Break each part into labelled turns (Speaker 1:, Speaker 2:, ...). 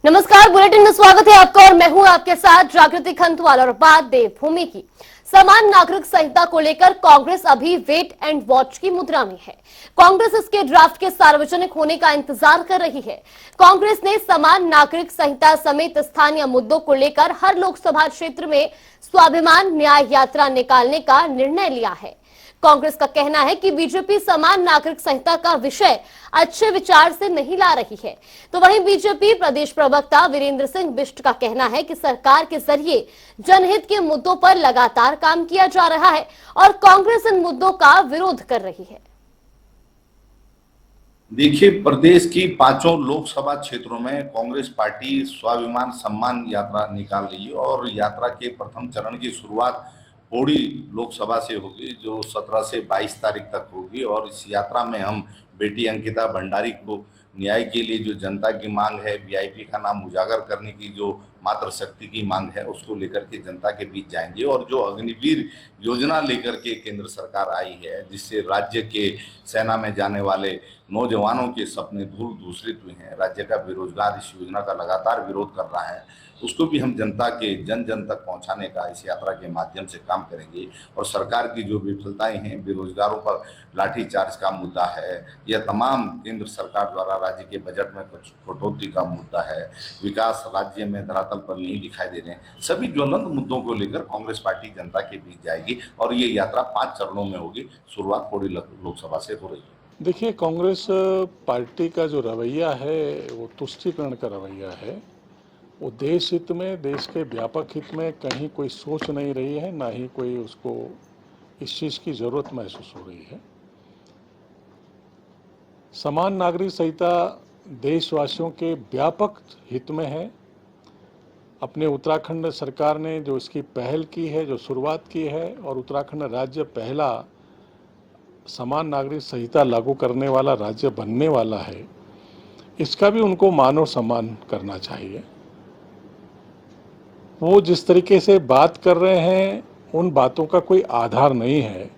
Speaker 1: नमस्कार, बुलेटिन में स्वागत है आपका और मैं हूं आपके साथ जागृति खंतवाल। और बात देवभूमि की। समान नागरिक संहिता को लेकर कांग्रेस अभी वेट एंड वॉच की मुद्रा में है। कांग्रेस इसके ड्राफ्ट के सार्वजनिक होने का इंतजार कर रही है। कांग्रेस ने समान नागरिक संहिता समेत स्थानीय मुद्दों को लेकर हर लोकसभा क्षेत्र में स्वाभिमान न्याय यात्रा निकालने का निर्णय लिया है। कांग्रेस का कहना है कि बीजेपी समान नागरिक संहिता का विषय अच्छे विचार से नहीं ला रही है। तो वहीं बीजेपी प्रदेश प्रवक्ता वीरेंद्र सिंह बिष्ट का कहना है कि सरकार के जरिए जनहित के मुद्दों पर लगातार काम किया जा रहा है और कांग्रेस इन मुद्दों का विरोध कर रही है।
Speaker 2: देखिए, प्रदेश की 5 लोकसभा क्षेत्रों में कांग्रेस पार्टी स्वाभिमान सम्मान यात्रा निकाल रही है और यात्रा के प्रथम चरण की शुरुआत पौड़ी लोकसभा से होगी, जो 17 से 22 तारीख तक होगी। और इस यात्रा में हम बेटी अंकिता भंडारी को न्याय के लिए जो जनता की मांग है, वीआईपी का नाम उजागर करने की जो मातृशक्ति की मांग है, उसको लेकर के जनता के बीच जाएंगे। और जो अग्निवीर योजना लेकर के केंद्र सरकार आई है, जिससे राज्य के सेना में जाने वाले नौजवानों के सपने धूल दूषित हुए हैं, राज्य का बेरोजगार इस योजना का लगातार विरोध कर रहा है, उसको भी हम जनता के जन जन तक पहुंचाने का इस यात्रा के माध्यम से काम करेंगे। और सरकार की जो विफलताएं हैं, बेरोजगारों पर लाठीचार्ज का मुद्दा है, या तमाम केंद्र सरकार द्वारा राज्य के बजट में कुछ कटौती का मुद्दा है, विकास राज्य में धरातल पर नहीं दिखाई दे रहे हैं, सभी ज्वलंत मुद्दों को लेकर कांग्रेस पार्टी जनता के बीच जाएगी। और ये यात्रा 5 चरणों में होगी। शुरुआत पौड़ी लोकसभा से हो रही है।
Speaker 3: देखिए, कांग्रेस पार्टी का जो रवैया है वो तुष्टीकरण का रवैया है। वो देश हित में, देश के व्यापक हित में कहीं कोई सोच नहीं रही है, ना ही कोई उसको इस चीज़ की ज़रूरत महसूस हो रही है। समान नागरिक संहिता देशवासियों के व्यापक हित में है। अपने उत्तराखंड सरकार ने जो इसकी पहल की है, जो शुरुआत की है, और उत्तराखंड राज्य पहला समान नागरिक संहिता लागू करने वाला राज्य बनने वाला है, इसका भी उनको मान और सम्मान करना चाहिए। वो जिस तरीके से बात कर रहे हैं, उन बातों का कोई आधार नहीं है।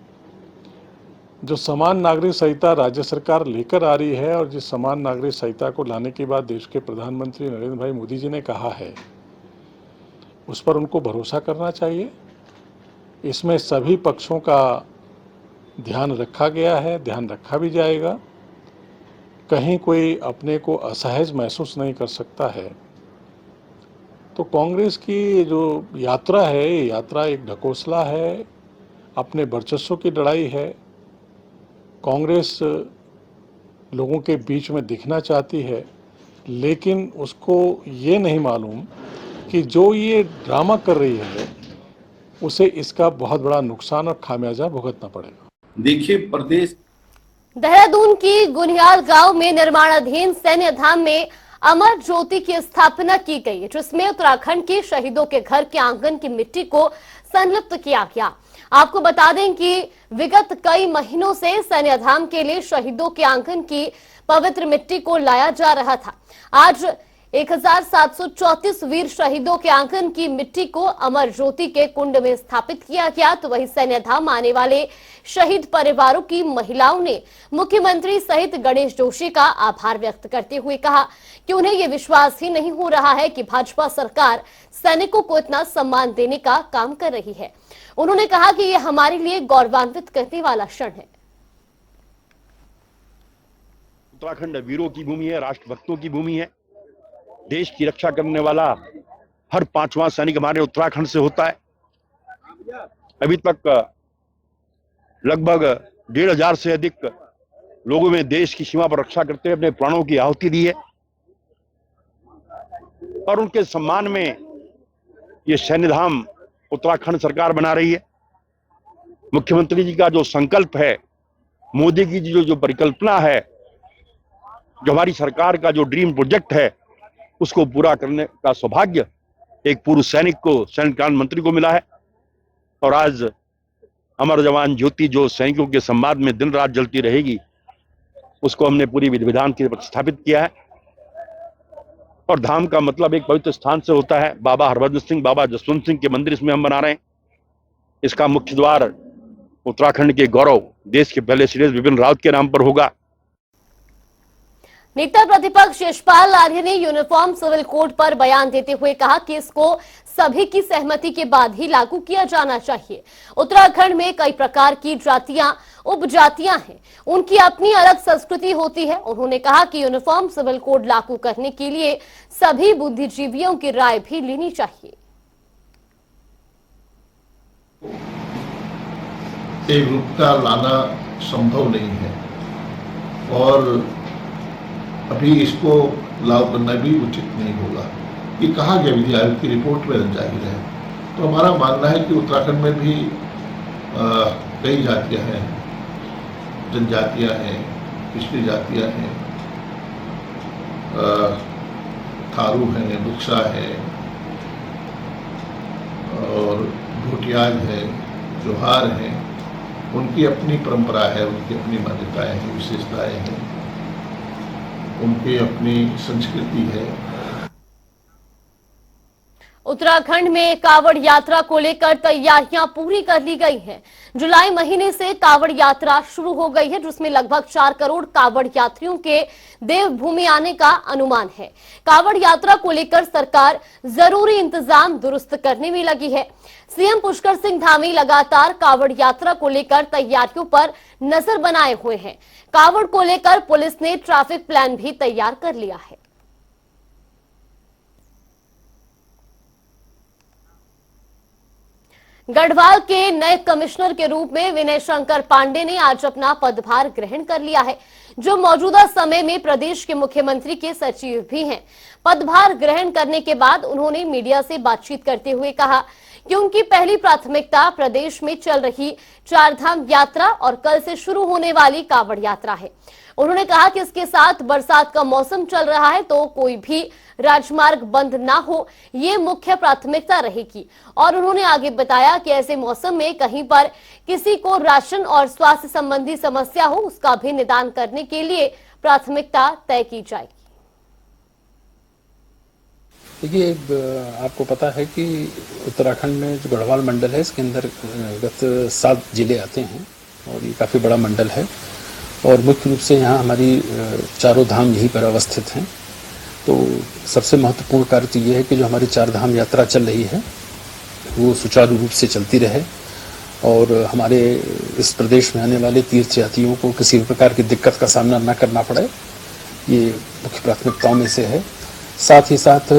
Speaker 3: जो समान नागरिक संहिता राज्य सरकार लेकर आ रही है और जिस समान नागरिक संहिता को लाने के बाद देश के प्रधानमंत्री नरेंद्र भाई मोदी जी ने कहा है, उस पर उनको भरोसा करना चाहिए। इसमें सभी पक्षों का ध्यान रखा गया है, ध्यान रखा भी जाएगा। कहीं कोई अपने को असहज महसूस नहीं कर सकता है। तो कांग्रेस की जो यात्रा है, ये यात्रा एक ढकोसला है, अपने वर्चस्व की लड़ाई है। कांग्रेस लोगों के बीच में दिखना चाहती है, लेकिन उसको ये नहीं मालूम कि जो ये ड्रामा कर रही है, उसे इसका बहुत बड़ा नुकसान और खामियाजा भुगतना पड़ेगा।
Speaker 2: देखिए, प्रदेश
Speaker 1: देहरादून की गुनियाल गांव में निर्माणाधीन सैन्य धाम में अमर ज्योति की स्थापना की गई, जिसमें उत्तराखंड के शहीदों के घर के आंगन की मिट्टी को संलिप्त किया गया। आपको बता दें कि विगत कई महीनों से सैन्य धाम के लिए शहीदों के आंगन की पवित्र मिट्टी को लाया जा रहा था। आज 1734 वीर शहीदों के आंगन की मिट्टी को अमर ज्योति के कुंड में स्थापित किया गया। तो वहीं सैन्य धाम आने वाले शहीद परिवारों की महिलाओं ने मुख्यमंत्री सहित गणेश जोशी का आभार व्यक्त करते हुए कहा कि उन्हें यह विश्वास ही नहीं हो रहा है कि भाजपा सरकार सैनिकों को इतना सम्मान देने का काम कर रही है। उन्होंने कहा कि यह हमारे लिए गौरवान्वित करने वाला क्षण है।
Speaker 4: उत्तराखंड वीरों की भूमि है, राष्ट्रभक्तों की भूमि है। देश की रक्षा करने वाला हर 5वां सैनिक हमारे उत्तराखंड से होता है। अभी तक लगभग 1,500 से अधिक लोगों ने देश की सीमा पर रक्षा करते हुए अपने प्राणों की आहुति दी है। और उनके सम्मान में ये सैन्य धाम उत्तराखंड सरकार बना रही है। मुख्यमंत्री जी का जो संकल्प है, मोदी की जो परिकल्पना है, जो हमारी सरकार का जो ड्रीम प्रोजेक्ट है, उसको पूरा करने का सौभाग्य एक पूर्व सैनिक को, सैनिक कल्याण मंत्री को मिला है। और आज अमर जवान ज्योति जो सैनिकों के सम्मान में दिन रात जलती रहेगी, उसको हमने पूरी विधि विधान के स्थापित किया है। और धाम का मतलब एक पवित्र स्थान से होता है। बाबा हरभजन सिंह, बाबा जसवंत सिंह के मंदिर इसमें हम बना रहे हैं। इसका मुख्य द्वार उत्तराखंड के गौरव, देश के पहले श्री बिपिन रावत के नाम पर होगा।
Speaker 1: नेता प्रतिपक्ष यशपाल आर्य ने यूनिफॉर्म सिविल कोड पर बयान देते हुए कहा कि इसको सभी की सहमति के बाद ही लागू किया जाना चाहिए। उत्तराखंड में कई प्रकार की जातियां, उपजातियां हैं, उनकी अपनी अलग संस्कृति होती है। उन्होंने कहा कि यूनिफॉर्म सिविल कोड लागू करने के लिए सभी बुद्धिजीवियों की राय भी लेनी चाहिए।
Speaker 5: एकरूपता लाना संभव नहीं है और अभी इसको लागू करना भी उचित नहीं होगा। ये कहा गया विधि आयोग की रिपोर्ट में जाहिर है। तो हमारा मानना है कि उत्तराखंड में भी कई जातियां हैं, जनजातियां हैं, पिछड़ी जातियां हैं, थारू हैं, बुक्सा है और भूटियाज है, जोहार हैं। उनकी अपनी परंपरा है, उनकी अपनी मान्यताएं हैं, विशेषताएं हैं, उनकी अपनी संस्कृति है।
Speaker 1: उत्तराखंड में कावड़ यात्रा को लेकर तैयारियां पूरी कर ली गई हैं। जुलाई महीने से कावड़ यात्रा शुरू हो गई है, जिसमें लगभग 4 करोड़ कावड़ यात्रियों के देवभूमि आने का अनुमान है। कावड़ यात्रा को लेकर सरकार जरूरी इंतजाम दुरुस्त करने में लगी है। सीएम पुष्कर सिंह धामी लगातार कावड़ यात्रा को लेकर तैयारियों पर नजर बनाए हुए हैं। कावड़ को लेकर पुलिस ने ट्रैफिक प्लान भी तैयार कर लिया है। गढ़वाल के नए कमिश्नर के रूप में विनय शंकर पांडे ने आज अपना पदभार ग्रहण कर लिया है, जो मौजूदा समय में प्रदेश के मुख्यमंत्री के सचिव भी हैं। पदभार ग्रहण करने के बाद उन्होंने मीडिया से बातचीत करते हुए कहा कि उनकी पहली प्राथमिकता प्रदेश में चल रही चारधाम यात्रा और कल से शुरू होने वाली कावड़ यात्रा है। उन्होंने कहा कि इसके साथ बरसात का मौसम चल रहा है, तो कोई भी राजमार्ग बंद ना हो, ये मुख्य प्राथमिकता रहेगी। और उन्होंने आगे बताया कि ऐसे मौसम में कहीं पर किसी को राशन और स्वास्थ्य संबंधी समस्या हो, उसका भी निदान करने के लिए प्राथमिकता तय की जाएगी।
Speaker 6: देखिए, आपको पता है कि उत्तराखंड में जो गढ़वाल मंडल है, इसके अंदर गत 7 जिले आते हैं और ये काफ़ी बड़ा मंडल है और मुख्य रूप से यहाँ हमारी चारों धाम यहीं पर अवस्थित हैं। तो सबसे महत्वपूर्ण कार्य तो ये है कि जो हमारी 4 धाम यात्रा चल रही है वो सुचारू रूप से चलती रहे और हमारे इस प्रदेश में आने वाले तीर्थयात्रियों को किसी भी प्रकार की दिक्कत का सामना न करना पड़े, ये मुख्य प्राथमिकताओं में से है। साथ ही साथ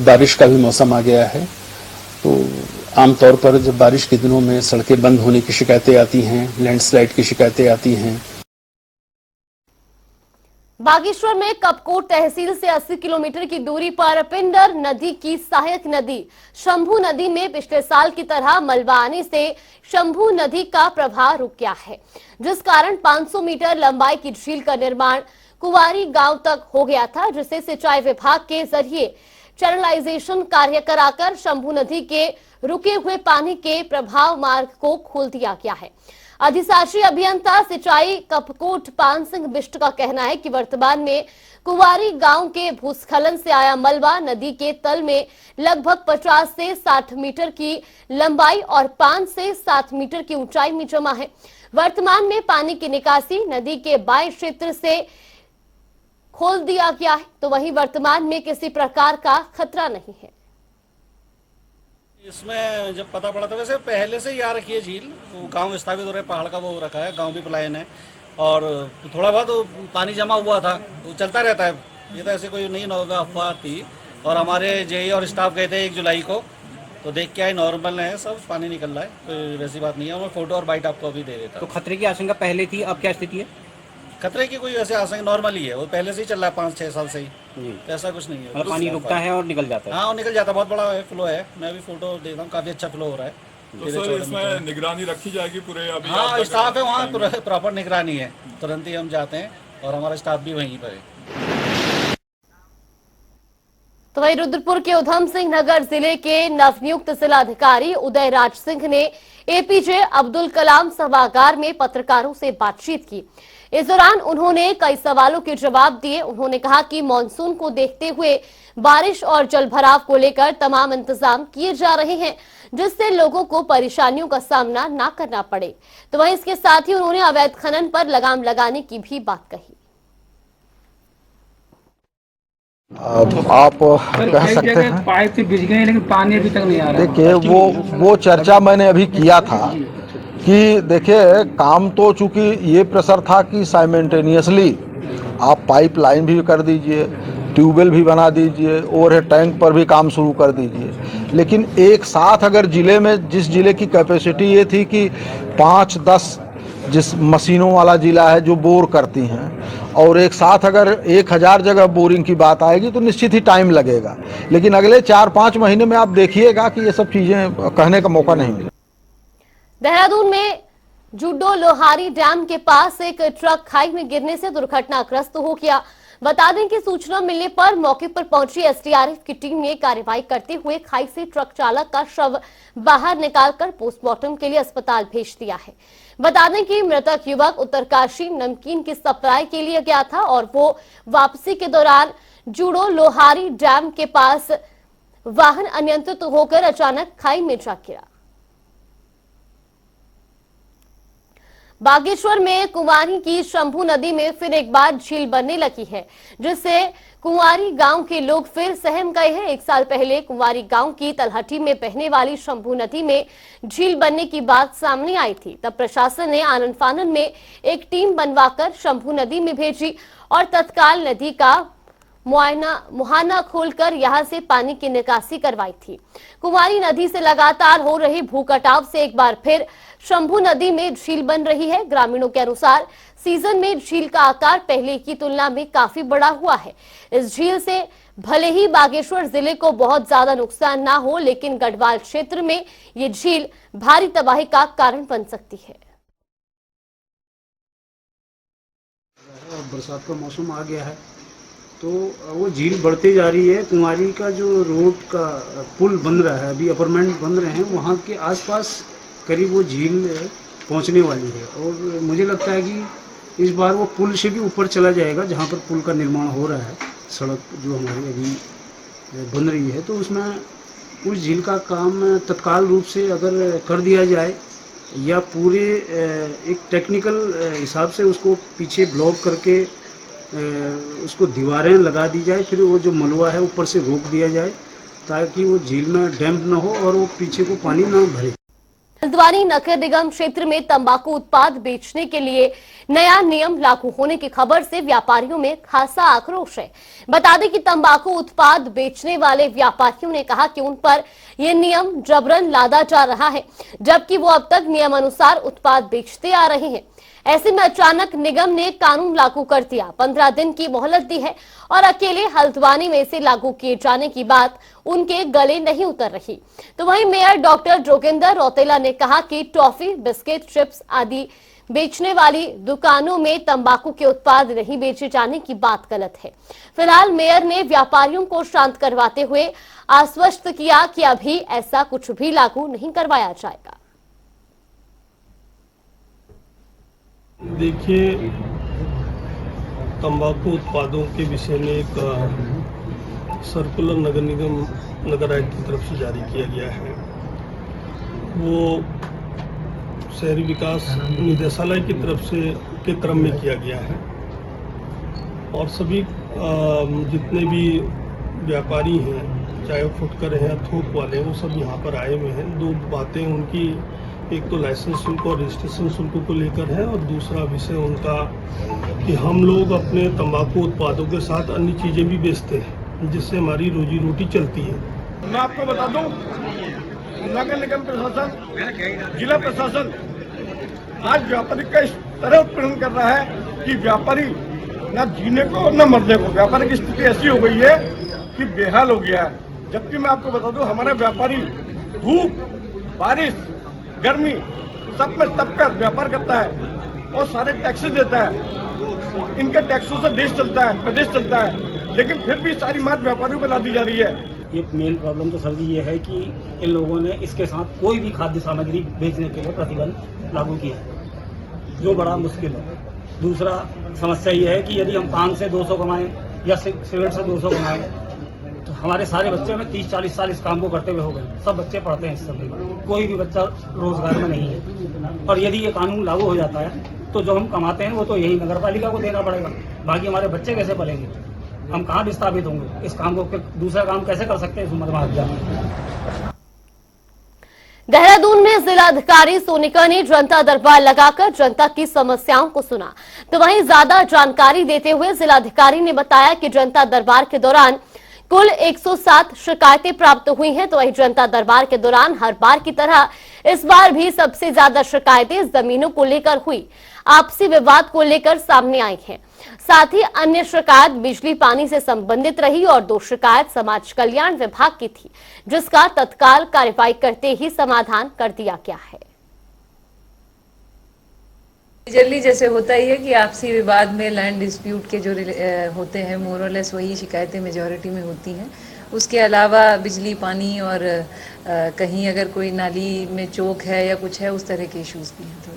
Speaker 6: बारिश का भी मौसम आ गया है, तो आमतौर पर जब बारिश के दिनों में सड़कें बंद होने की शिकायतें आती हैं, लैंडस्लाइड की शिकायतें आती हैं।
Speaker 1: बागेश्वर में कपकोट तहसील से 80 किलोमीटर की दूरी पर पिंडर नदी की सहायक नदी शंभू नदी में पिछले साल की तरह मलबा आने से शंभू नदी का प्रवाह रुक गया है, जिस कारण 500 मीटर लंबाई की झील का निर्माण कुंवारी गांव तक हो गया था, जिसे सिंचाई विभाग के जरिए चैनलाइजेशन कार्य कराकर शंभू नदी के रुके हुए पानी के प्रभाव मार्ग को खोल दिया गया है। अधिशासी अभियंता सिंचाई कपकोट पान सिंह बिष्ट का कहना है कि वर्तमान में कुंवारी गांव के भूस्खलन से आया मलबा नदी के तल में लगभग 50 से 60 मीटर की लंबाई और 5 से 7 मीटर की ऊंचाई में जमा है। वर्तमान में पानी की निकासी नदी के बाएं क्षेत्र से खोल दिया गया है, तो वहीं वर्तमान में किसी प्रकार का खतरा नहीं है।
Speaker 7: इसमें जब पता पड़ा था, वैसे पहले से ही आ रखी है झील, गांव विस्थापित हो रहे, पहाड़ का वो हो रखा है, गांव भी पलायन है और थोड़ा बहुत पानी जमा हुआ था, वो चलता रहता है। ये तो ऐसे कोई नहीं होगा अफवाह थी। और हमारे जेई और स्टाफ गए थे 1 जुलाई को, तो देख के आए, नॉर्मल है, सब पानी निकल रहा है, कोई वैसी बात नहीं है। मैं फोटो और बाइट आपको अभी दे देता।
Speaker 8: तो खतरे की आशंका पहले थी, अब क्या स्थिति है?
Speaker 7: खतरे की कोई वैसे आशंका नॉर्मल ही है, वो पहले से ही चल रहा है 5-6 साल से ही, तो ऐसा कुछ नहीं है।
Speaker 8: मतलब पानी रुकता है और निकल जाता है?
Speaker 7: हाँ, निकल जाता है, बहुत बड़ा फ्लो है। मैं भी फोटो दे रहा हूँ, काफी अच्छा फ्लो हो रहा है।
Speaker 9: तो सर इसमें निगरानी रखी जाएगी पूरे? अभी
Speaker 7: हाँ, स्टाफ है वहाँ, प्रॉपर निगरानी है, तुरंत ही हम जाते हैं और हमारा स्टाफ भी वहीं पर है।
Speaker 1: तो वहीं रुद्रपुर के उधम सिंह नगर जिले के नवनियुक्त जिलाधिकारी उदय राज सिंह ने एपीजे अब्दुल कलाम सभागार में पत्रकारों से बातचीत की। इस दौरान उन्होंने कई सवालों के जवाब दिए। उन्होंने कहा कि मानसून को देखते हुए बारिश और जलभराव को लेकर तमाम इंतजाम किए जा रहे हैं, जिससे लोगों को परेशानियों का सामना न करना पड़े। तो वहीं इसके साथ ही उन्होंने अवैध खनन पर लगाम लगाने की भी बात कही।
Speaker 10: आप कह सकते हैं
Speaker 6: पाइप से बिछ गए लेकिन पानी अभी तक नहीं आ रहा।
Speaker 10: देखिए वो चर्चा मैंने अभी किया था कि देखिए काम तो चूंकि ये प्रेशर था कि साइमल्टेनियसली आप पाइप लाइन भी कर दीजिए, ट्यूबवेल भी बना दीजिए, ओवरहेड टैंक पर भी काम शुरू कर दीजिए, लेकिन एक साथ अगर ज़िले में, जिस ज़िले की कैपेसिटी ये थी कि 5-10 जिस मशीनों वाला ज़िला है जो बोर करती हैं, और एक साथ अगर 1000 जगह बोरिंग की बात आएगी तो निश्चित ही टाइम लगेगा, लेकिन अगले 4-5 महीने में आप देखिएगा कि ये सब चीज़ें कहने का मौका नहीं मिलेगा।
Speaker 1: देहरादून में जुड्डो लोहारी डैम के पास एक ट्रक खाई में गिरने से दुर्घटनाग्रस्त हो गया। बता दें कि सूचना मिलने पर मौके पर पहुंची एसडीआरएफ की टीम ने कार्रवाई करते हुए खाई से ट्रक चालक का शव बाहर निकालकर पोस्टमार्टम के लिए अस्पताल भेज दिया है। बता दें कि मृतक युवक उत्तरकाशी नमकीन की सप्लाई के लिए गया था और वो वापसी के दौरान जुडो लोहारी डैम के पास वाहन अनियंत्रित होकर अचानक खाई में जा गिरा। बागेश्वर में कुंवारी की शंभू नदी में फिर एक बार झील बनने लगी है, जिससे कुंवारी गांव के लोग फिर सहम गए हैं। 1 साल पहले कुंवारी गांव की तलहटी में बहने वाली शंभू नदी में झील बनने की बात सामने आई थी। तब प्रशासन ने आनन फानन में एक टीम बनवाकर शंभू नदी में भेजी और तत्काल नदी का मुहाना खोलकर यहां से पानी की निकासी करवाई थी। कुंवारी नदी से लगातार हो रहे भूकटाव से एक बार फिर शंभू नदी में झील बन रही है। ग्रामीणों के अनुसार सीजन में झील का आकार पहले की तुलना में काफी बड़ा हुआ है। इस झील से भले ही बागेश्वर जिले को बहुत ज्यादा नुकसान ना हो, लेकिन गढ़वाल क्षेत्र में ये झील भारी तबाही का कारण बन सकती है।
Speaker 11: बरसात का मौसम आ गया है तो वो झील बढ़ती जा रही है। कुंवारी का जो रोड का पुल बन रहा है, अभी अपार्टमेंट बन रहे हैं, वहाँ के आसपास करीब वो झील पहुँचने वाली है और मुझे लगता है कि इस बार वो पुल से भी ऊपर चला जाएगा, जहाँ पर पुल का निर्माण हो रहा है, सड़क जो हमारी अभी बन रही है, तो उसमें उस झील का काम तत्काल रूप से अगर कर दिया जाए या पूरे एक टेक्निकल हिसाब से उसको पीछे ब्लॉक करके उसको दीवारें लगा दी जाए, फिर वो जो मलबा है ऊपर से रोक दिया जाए ताकि वो झील में डैम्प ना हो और वो पीछे को पानी ना भरे।
Speaker 1: हल्द्वानी नगर निगम क्षेत्र में तंबाकू उत्पाद बेचने के लिए नया नियम लागू होने की खबर से व्यापारियों में खासा आक्रोश है। बता दें कि तंबाकू उत्पाद बेचने वाले व्यापारियों ने कहा कि उन पर यह नियम जबरन लादा जा रहा है, जबकि वो अब तक नियमानुसार उत्पाद बेचते आ रहे हैं। ऐसे में अचानक निगम ने कानून लागू कर दिया। 15 दिन की मोहलत दी है और अकेले हल्द्वानी में इसे लागू किए जाने की बात उनके गले नहीं उतर रही। तो वहीं मेयर डॉक्टर जोगिंदर रौतेला ने कहा कि टॉफी, बिस्किट, चिप्स आदि बेचने वाली दुकानों में तंबाकू के उत्पाद नहीं बेचे जाने की बात गलत है। फिलहाल मेयर ने व्यापारियों को शांत करवाते हुए आश्वस्त किया कि अभी ऐसा कुछ भी लागू नहीं करवाया जाएगा।
Speaker 12: देखिए, तंबाकू उत्पादों के विषय में एक सर्कुलर नगर निगम नगर आयुक्त की तरफ से जारी किया गया है। वो शहरी विकास निदेशालय की तरफ से के क्रम में किया गया है और सभी जितने भी व्यापारी हैं, चाहे वो फुटकर हैं या थोक वाले हैं, वो सब यहाँ पर आए हुए हैं। 2 बातें उनकी, एक तो लाइसेंस शुल्क और रजिस्ट्रेशन शुल्क को लेकर है और दूसरा विषय उनका कि हम लोग अपने तंबाकू उत्पादों के साथ अन्य चीज़ें भी बेचते हैं जिससे हमारी रोजी रोटी चलती है।
Speaker 13: मैं आपको बता दूं, नगर निगम प्रशासन, जिला प्रशासन आज व्यापारी का इस तरह उत्पीड़न कर रहा है कि व्यापारी न जीने को न मरने को, व्यापारी की स्थिति ऐसी हो गई है कि बेहाल हो गया है। जबकि मैं आपको बता दूं, हमारा व्यापारी धूप, बारिश, गर्मी सब में तपकर व्यापार करता है और सारे टैक्सेस देता है। इनके टैक्सों से देश चलता है, प्रदेश चलता है, लेकिन फिर भी सारी मात व्यापारियों पर ला दी जा रही है।
Speaker 11: एक मेन प्रॉब्लम तो सर जी ये है कि इन लोगों ने इसके साथ कोई भी खाद्य सामग्री बेचने के लिए प्रतिबंध लागू किया है, जो बड़ा मुश्किल है। दूसरा समस्या ये है कि यदि हम पान से 200 कमाएं या सिगरेट से 200 कमाएं तो हमारे सारे बच्चे में 30-40 साल इस काम को करते हुए हो गए। सब बच्चे पढ़ते हैं इस सब में, कोई भी बच्चा रोजगार में नहीं है। और यदि ये कानून लागू हो जाता है तो जो हम कमाते हैं वो तो यही नगर पालिका को देना पड़ेगा, बाकी हमारे बच्चे कैसे पलेंगे।
Speaker 8: हम कहाँ विस्थापित होंगे? इस काम को दूसरा काम कैसे कर सकते हैं इस उम्र में हाथ जाकर?
Speaker 1: देहरादून में जिलाधिकारी सोनिका ने जनता दरबार लगाकर जनता की समस्याओं को सुना, तो वहीं ज्यादा जानकारी देते हुए जिलाधिकारी ने बताया कि जनता दरबार के दौरान कुल 107 शिकायतें प्राप्त हुई हैं। तो वहीं जनता दरबार के दौरान हर बार की तरह इस बार भी सबसे ज्यादा शिकायतें जमीनों को लेकर हुई, आपसी विवाद को लेकर सामने आई हैं। साथ ही अन्य शिकायत बिजली पानी से संबंधित रही और 2 शिकायत समाज कल्याण विभाग की थी, जिसका तत्काल कार्रवाई करते ही समाधान कर दिया गया है।
Speaker 14: मेजरली जैसे होता ही है कि आपसी विवाद में लैंड डिस्प्यूट के जो होते हैं मोर और लेस वही शिकायतें मेजॉरिटी में होती हैं। उसके अलावा बिजली पानी और कहीं अगर कोई नाली में चोक है या कुछ है, उस तरह के इश्यूज भी हैं। थोड़े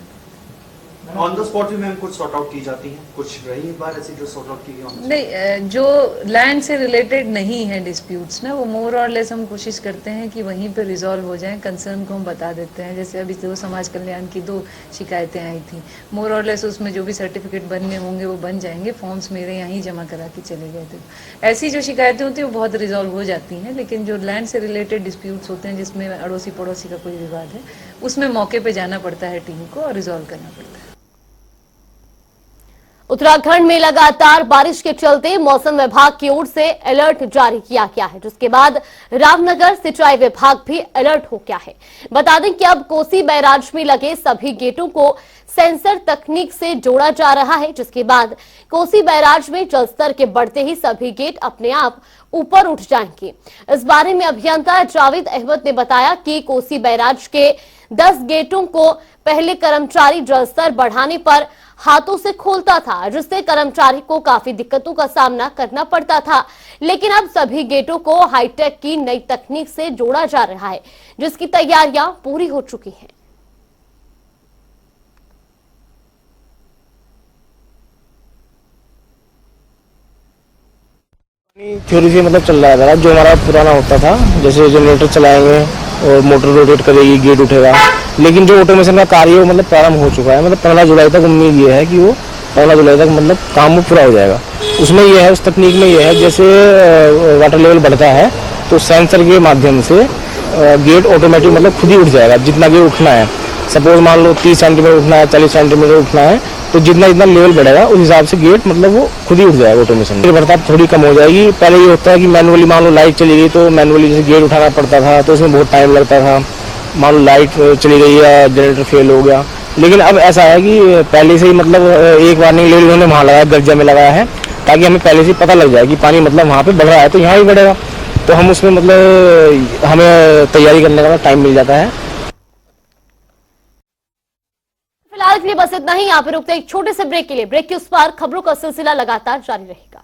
Speaker 15: ऑन द स्पॉट भी मैम कुछ सॉर्ट आउट की जाती है, कुछ रही एक बार ऐसी जो सॉर्ट आउट की गई?
Speaker 14: नहीं, जो लैंड से रिलेटेड नहीं है डिस्प्यूट्स ना, वो मोर और लेस हम कोशिश करते हैं कि वहीं पे रिजॉल्व हो जाएं। कंसर्न को हम बता देते हैं। जैसे अभी 2 समाज कल्याण की 2 शिकायतें आई थी, मोर और लेस उसमें जो भी सर्टिफिकेट बनने होंगे वो बन जाएंगे। फॉर्म्स मेरे यहाँ ही जमा करा के चले गए थे। ऐसी जो शिकायतें होती हैं वो बहुत रिजॉल्व हो जाती हैं, लेकिन जो लैंड से रिलेटेड डिस्प्यूट्स होते हैं जिसमें अड़ोसी पड़ोसी का कोई विवाद है, उसमें मौके पर जाना पड़ता है टीम को और रिजॉल्व करना पड़ता है।
Speaker 1: उत्तराखंड में लगातार बारिश के चलते मौसम विभाग की ओर से अलर्ट जारी किया गया है, जिसके बाद रामनगर सिंचाई विभाग भी अलर्ट हो गया है। बता दें कि अब कोसी बैराज में लगे सभी गेटों को सेंसर तकनीक से जोड़ा जा रहा है, जिसके बाद कोसी बैराज में जलस्तर के बढ़ते ही सभी गेट अपने आप ऊपर उठ जाएंगे। इस बारे में अभियंता जावेद अहमद ने बताया कि कोसी बैराज के 10 गेटों को पहले कर्मचारी जलस्तर बढ़ाने पर हाथों से खोलता था, जिससे कर्मचारी को काफी दिक्कतों का सामना करना पड़ता था। लेकिन अब सभी गेटों को हाईटेक की नई तकनीक से जोड़ा जा रहा है, जिसकी तैयारियां पूरी हो चुकी हैं।
Speaker 16: थ्योरी से मतलब चल रहा था, जो हमारा पुराना होता था, जैसे जनरेटर चलाएंगे और मोटर रोटेट करेगी, गेट उठेगा। लेकिन जो ऑटोमेशन का कार्य है मतलब प्रारंभ हो चुका है। मतलब 15 जुलाई तक उम्मीद ये है कि वो 15 जुलाई तक मतलब काम वो पूरा हो जाएगा। उसमें ये है, उस तकनीक में ये है, जैसे वाटर लेवल बढ़ता है तो सेंसर के माध्यम से गेट ऑटोमेटिक मतलब खुद ही उठ जाएगा जितना गेट उठना है। सपोज मान लो 30 सेंटीमीटर उठना है, 40 सेंटीमीटर उठना है, तो जितना लेवल बढ़ेगा उस हिसाब से गेट मतलब वो खुद ही उठ जाएगा ऑटोमेशन। बढ़ता थोड़ी कम हो जाएगी। पहले ये होता है कि मैनुअली मान लो लाइट चली गई तो मैनुअली जैसे गेट उठाना पड़ता था, तो उसमें बहुत टाइम लगता था। मान लो लाइट चली गई या जनरेटर फेल हो गया। लेकिन अब ऐसा है कि पहले से ही मतलब एक वार्निंग लेवल उन्होंने वहाँ लगाया, गर्जा में लगाया है, ताकि हमें पहले से पता लग जाए कि पानी मतलब वहाँ पे बढ़ रहा है तो यहाँ भी बढ़ेगा। तो हम उसमें मतलब हमें तैयारी करने का टाइम मिल जाता है।
Speaker 1: फिलहाल के लिए बस इतना ही। यहाँ पे रुकते एक छोटे से ब्रेक के लिए। ब्रेक के उस पार खबरों का सिलसिला लगातार जारी रहेगा।